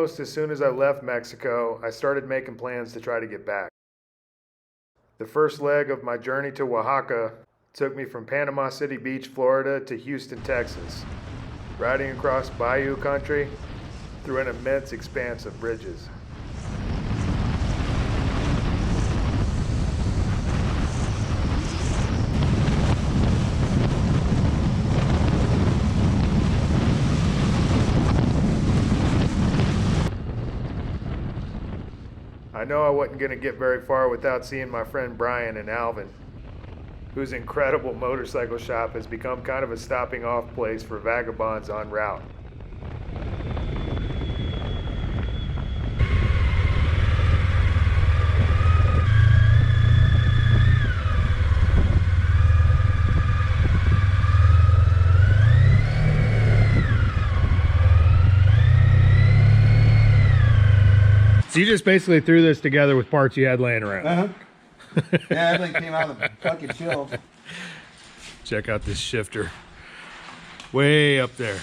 almost as soon as I left Mexico, I started making plans to try to get back. The first leg of my journey to Oaxaca took me from Panama City Beach, Florida to Houston, Texas, riding across bayou country through an immense expanse of bridges. I know I wasn't going to get very far without seeing my friend Bryan and Alvin, whose incredible motorcycle shop has become kind of a stopping off place for vagabonds en route. So you just basically threw this together with parts you had laying around. Yeah, everything came out of the fucking shelf. Check out this shifter. Way up there.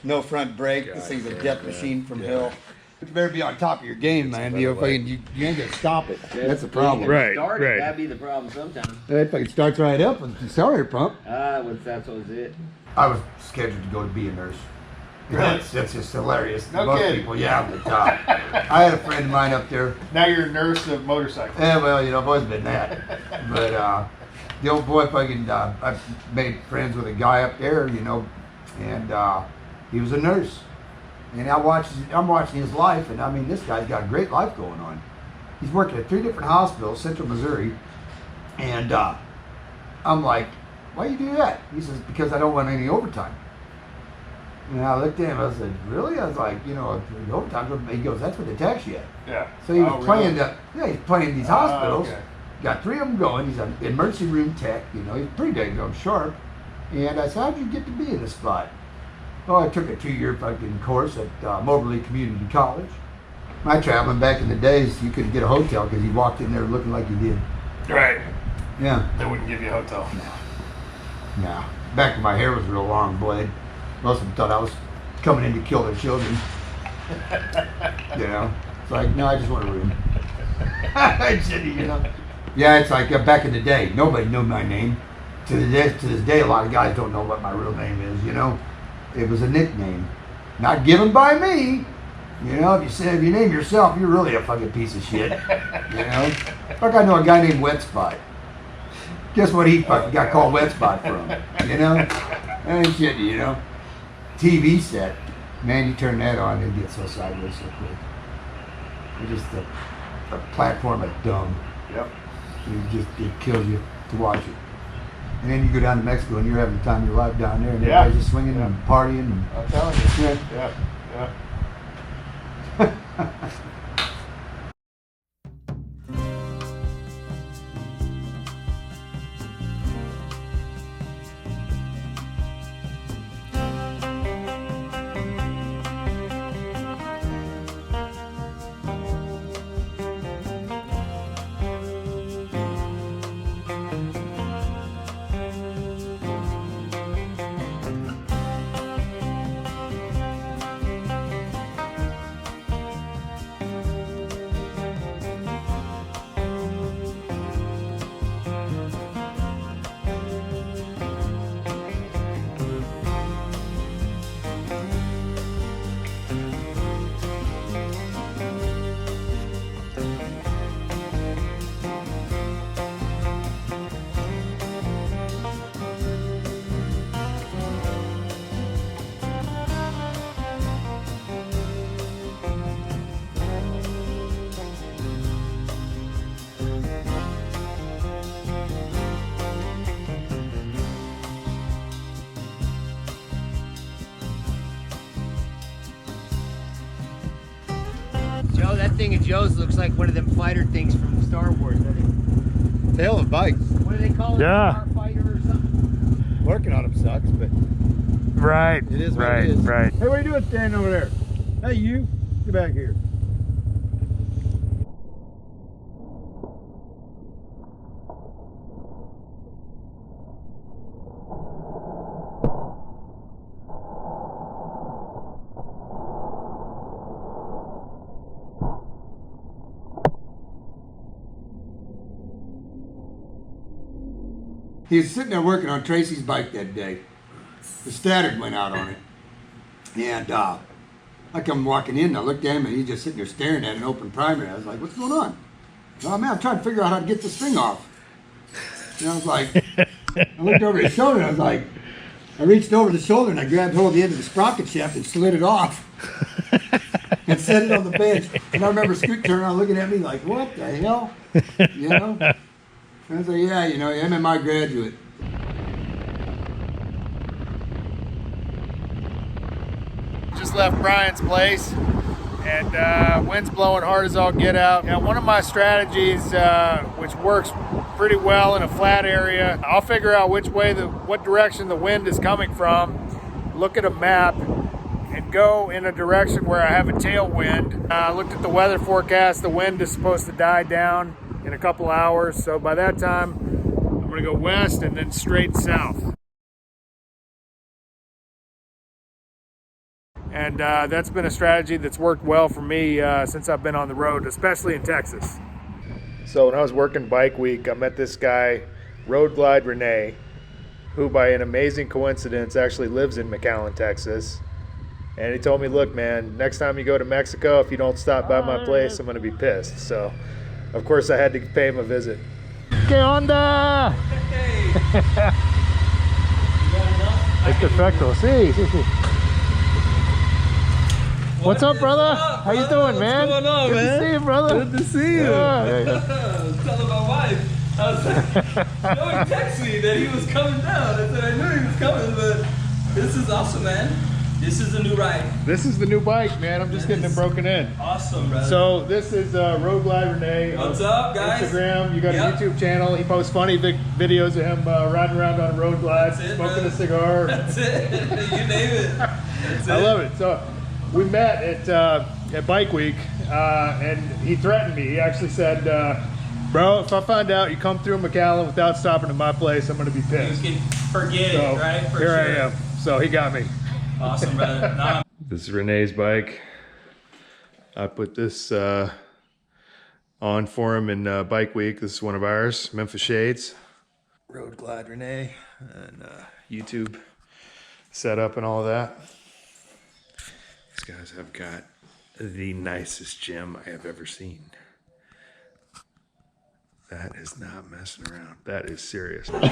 No front brake. God, this thing's a damn, death man. machine from Yeah. hell. You better be on top of your game, man. You ain't gonna stop it. That's the problem. Right, Start right. it, that'd be the problem sometimes. It fucking starts right up with the accelerator pump. That's what was it. I was scheduled to go to be a nurse. That's just hilarious. No Most kidding. people, yeah, but I had a friend of mine up there. Now you're a nurse of motorcycles. Yeah, well, you know, I've always been that. But the old boy fucking, I made friends with a guy up there, you know, and he was a nurse. And I'm watching his life, and I mean, this guy's got a great life going on. He's working at 3 different hospitals, Central Missouri, and I'm like, why you do that? He says, because I don't want any overtime. And I looked at him, I said, really? I was like, you know, overtime. He goes, that's what they tax you at. Yeah. So he was playing really? he's playing these hospitals. Okay. Got 3 of them going. He's an emergency room tech, you know, he's pretty dang gum sharp. And I said, how'd you get to be in this spot? Oh, I took a 2-year fucking course at Moberly Community College. My traveling back in the days, you couldn't get a hotel because you walked in there looking like you did. Right. Yeah. They wouldn't give you a hotel. No. Back when my hair was real long, boy, most of them thought I was coming in to kill their children. You know? It's like, no, I just want a room. You know? Yeah, it's like back in the day, nobody knew my name. To this day, a lot of guys don't know what my real name is, you know? It was a nickname. Not given by me. You know, if you name yourself, you're really a fucking piece of shit. You know? Like I know a guy named Wet Spot. Guess what he fucking got called Wet Spot from? You know? That ain't shit, you know? TV set. Man, you turn that on, it gets so sideways so quick. It's just a platform of dumb. Yep. It kills you to watch it. And then you go down to Mexico and you're having the time of your life down there, and Yeah. everybody's just swinging and partying. And, I'm telling you. yeah. Yeah. Yeah. Joe, that thing of Joe's looks like one of them fighter things from Star Wars, doesn't it? Hell of bikes. What do they call it? Yeah. Starfighter or something? Working on them sucks, but Right. it is what Right. it is. Right. Hey, what are you doing standing over there? Hey, you, get back here. He was sitting there working on Tracy's bike that day. The static went out on it. And I come walking in and I looked at him and he's just sitting there staring at an open primary. I was like, what's going on? Oh man, I'm trying to figure out how to get this thing off. And I was like, I looked over his shoulder and I was like, I reached over the shoulder and I grabbed hold of the end of the sprocket shaft and slid it off. And set it on the bench. And I remember Scoot turning around looking at me like, what the hell? You know? And I was like, yeah, you know, MMI graduate. Just left Bryan's place, and wind's blowing hard as all get out. Now, one of my strategies, which works pretty well in a flat area, I'll figure out what direction the wind is coming from, look at a map, and go in a direction where I have a tailwind. I looked at the weather forecast. The wind is supposed to die down in a couple hours, so by that time, I'm gonna go west and then straight south. And that's been a strategy that's worked well for me since I've been on the road, especially in Texas. So when I was working bike week, I met this guy, Road Glide Renee, who by an amazing coincidence actually lives in McAllen, Texas. And he told me, look man, next time you go to Mexico, if you don't stop by my place, I'm gonna be pissed. So of course I had to pay him a visit. ¿Qué onda? Hey. Es perfecto, sí, sí, sí. What's up, brother? How you doing, man? What's going on, Good man? to see you, brother. Good to see you. Yeah. Telling my wife, I was like, no, he texted me that he was coming down. I said I knew he was coming, but this is awesome, man. This is a new ride. This is the new bike, man. I'm just getting it broken in. Awesome, brother. So this is Road Glide Renee. What's up, guys? Instagram. You got Yep. a YouTube channel. He posts funny videos of him riding around on a road glide, That's it, smoking brother. a cigar. That's it. You name it. That's I it. love it. So we met at Bike Week, and he threatened me. He actually said, bro, if I find out you come through McAllen without stopping at my place, I'm going to be pissed. You can forget So it, right? For here sure. I am. So he got me. Awesome, brother. Nah, This is Renee's bike. I put this on for him in Bike Week. This is one of ours, Memphis Shades. Road Glide Renee and YouTube setup and all of that. These guys have got the nicest gym I have ever seen. That is not messing around. That is serious. That's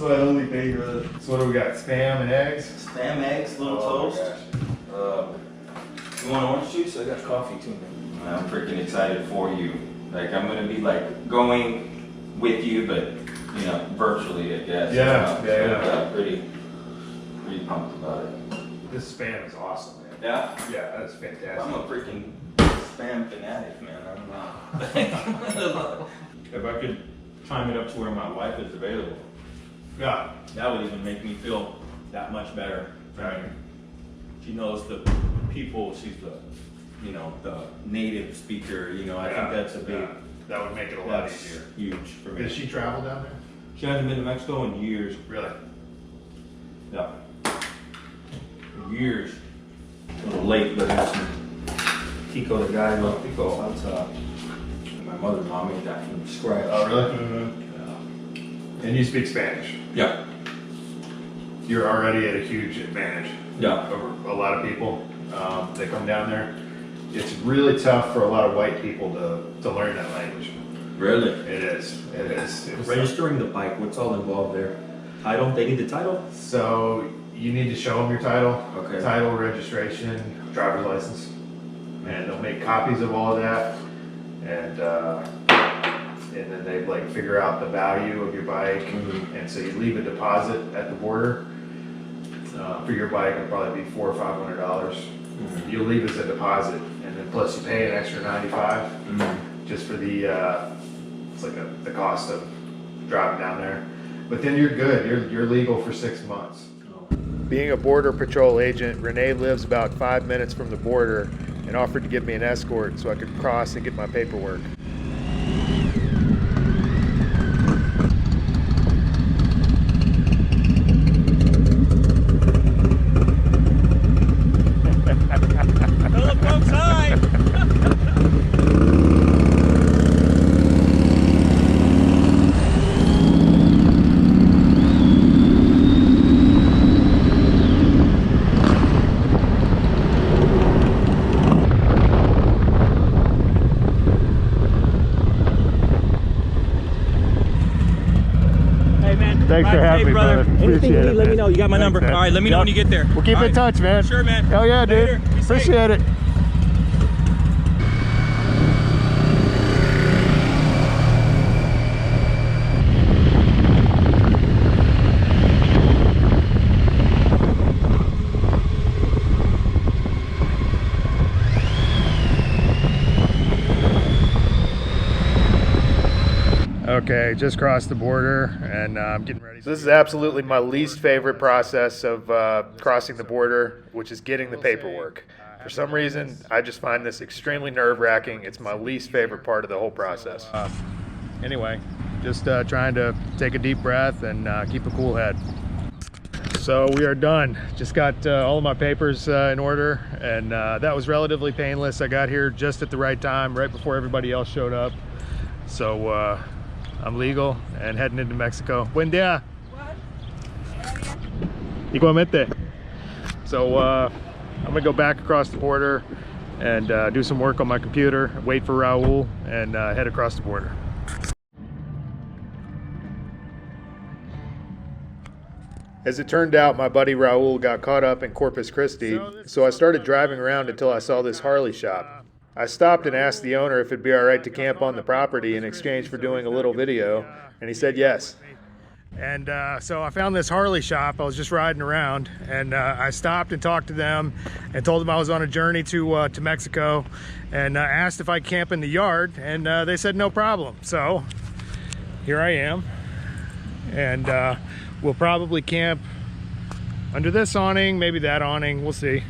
what I only pay for. So what do we got? Spam and eggs? Spam eggs, little toast. You want orange juice? I got coffee too. I'm freaking excited for you. Like I'm gonna be like going with you, but you know, virtually, I guess. Yeah. Pretty pumped about it. This spam is awesome, man. Yeah. Yeah, that is fantastic. I'm a freaking spam fanatic, man. If I could time it up to where my wife is available, Yeah. that would even make me feel that much better. Right. She knows the people. She's the native speaker. You know, I think that's a big. That would make it a lot That's easier. huge for me. Does she travel down there? She hasn't been to Mexico in years. Really? Yeah. Years. A little late, but it's Pico the guy. Look, Pico. That's my mother-in-law made that from scratch. Oh, really? Yeah. And you speak Spanish. Yeah. You're already at a huge advantage Yeah. over a lot of people. They come down there. It's really tough for a lot of white people to learn that language. Really? It is. It is. It's Registering the bike. What's all involved there? Title? They need the title. So you need to show them your title, Okay. title, registration, driver's license, and they'll make copies of all of that, and then they like figure out the value of your bike, and so you leave a deposit at the border. For your bike, it'll probably be $400 or $500. You'll leave as a deposit, and then plus you pay an extra $95 just for the it's like the cost of driving down there. But then you're good. You're legal for 6 months. Being a border patrol agent, Renee lives about 5 minutes from the border and offered to give me an escort so I could cross and get my paperwork. Philip Brooks, hi. having me, brother. Anything Appreciate you it, need, let me man. know. You got my Thanks, number. man. All right, let me know Yep. when you get there. We'll keep All in right. touch, man. Sure, man. Hell yeah, Later. dude. Be safe. Appreciate it. Okay, just crossed the border and I'm getting ready. So this is absolutely my least favorite process of crossing the border, which is getting the paperwork. For some reason, I just find this extremely nerve-wracking. It's my least favorite part of the whole process. Anyway, just trying to take a deep breath and keep a cool head. So we are done. Just got all of my papers in order, and that was relatively painless. I got here just at the right time, right before everybody else showed up. So I'm legal and heading into Mexico. Buen día. Igualmente. So I'm gonna go back across the border and do some work on my computer, wait for Raul, and head across the border. As it turned out, my buddy Raul got caught up in Corpus Christi, so I started driving around until I saw this Harley shop. I stopped and asked the owner if it'd be all right to camp on the property in exchange for doing a little video, and he said yes. And so I found this Harley shop. I was just riding around, and I stopped and talked to them and told them I was on a journey to Mexico, and asked if I'd camp in the yard, and they said no problem. So here I am, and we'll probably camp under this awning, maybe that awning, we'll see.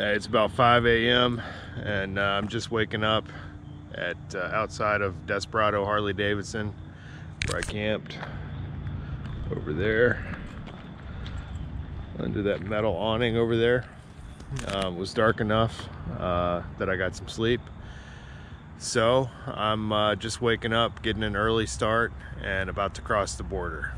It's about 5 a.m. and I'm just waking up at outside of Desperado Harley-Davidson, where I camped over there under that metal awning over there. It was dark enough that I got some sleep. So I'm just waking up, getting an early start, and about to cross the border.